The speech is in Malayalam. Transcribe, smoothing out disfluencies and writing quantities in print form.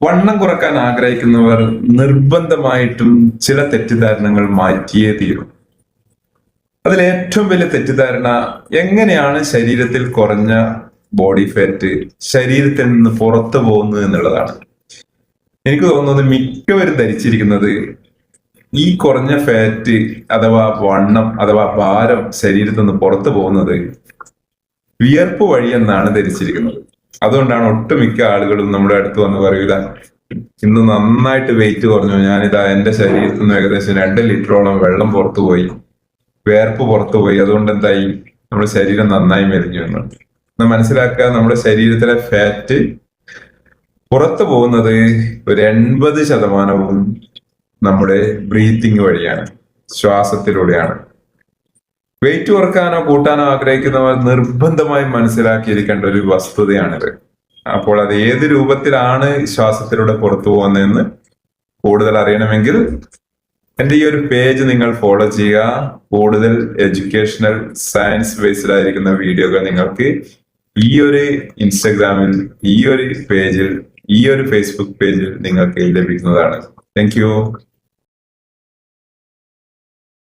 വണ്ണം കുറക്കാൻ ആഗ്രഹിക്കുന്നവർ നിർബന്ധമായിട്ടും ചില തെറ്റിദ്ധാരണകൾ മാറ്റിയേ തീരും. അതിൽ ഏറ്റവും വലിയ തെറ്റിദ്ധാരണ എങ്ങനെയാണ് ശരീരത്തിൽ കുറഞ്ഞ ബോഡി ഫാറ്റ് ശരീരത്തിൽ നിന്ന് പുറത്തു പോകുന്നത് എന്നുള്ളതാണ്. എനിക്ക് തോന്നുന്നത് മിക്കവരും ധരിച്ചിരിക്കുന്നത് ഈ കുറഞ്ഞ ഫാറ്റ് അഥവാ വണ്ണം അഥവാ ഭാരം ശരീരത്തിൽ നിന്ന് പുറത്തു പോകുന്നത് വിയർപ്പ് വഴി എന്നാണ് ധരിച്ചിരിക്കുന്നത്. അതുകൊണ്ടാണ് ഒട്ടുമിക്ക ആളുകളും നമ്മുടെ അടുത്ത് വന്ന് പറയുക, ഇന്ന് നന്നായിട്ട് വെയിറ്റ് കുറഞ്ഞു, ഞാനിതാ എന്റെ ശരീരത്തിൽ നിന്ന് ഏകദേശം 2 ലിറ്ററോളം വെള്ളം പുറത്തു പോയി, വേർപ്പ് പുറത്തു പോയി, അതുകൊണ്ട് എന്തായി നമ്മുടെ ശരീരം നന്നായി മെലിഞ്ഞു എന്ന്. മനസ്സിലാക്കുക, നമ്മുടെ ശരീരത്തിലെ ഫാറ്റ് പുറത്തു പോകുന്നത് ഒരു 80% നമ്മുടെ ബ്രീത്തിങ് വഴിയാണ്, ശ്വാസത്തിലൂടെയാണ്. വെയിറ്റ് കുറക്കാനോ കൂട്ടാനോ ആഗ്രഹിക്കുന്നവർ നിർബന്ധമായും മനസ്സിലാക്കിയിരിക്കേണ്ട ഒരു വസ്തുതയാണിത്. അപ്പോൾ അത് ഏത് രൂപത്തിലാണ് ശ്വാസത്തിലൂടെ പുറത്തു പോകുന്നതെന്ന് കൂടുതൽ അറിയണമെങ്കിൽ എന്റെ ഈ ഒരു പേജ് നിങ്ങൾ ഫോളോ ചെയ്യുക. കൂടുതൽ എഡ്യൂക്കേഷണൽ സയൻസ് ബേസ്ഡ് ആയിരിക്കുന്ന വീഡിയോകൾ നിങ്ങൾക്ക് ഈ ഒരു ഇൻസ്റ്റഗ്രാമിൽ, ഈ ഒരു പേജിൽ, ഈ ഒരു ഫേസ്ബുക്ക് പേജിൽ നിങ്ങൾക്ക് ലഭിക്കുന്നതാണ്. Thank you.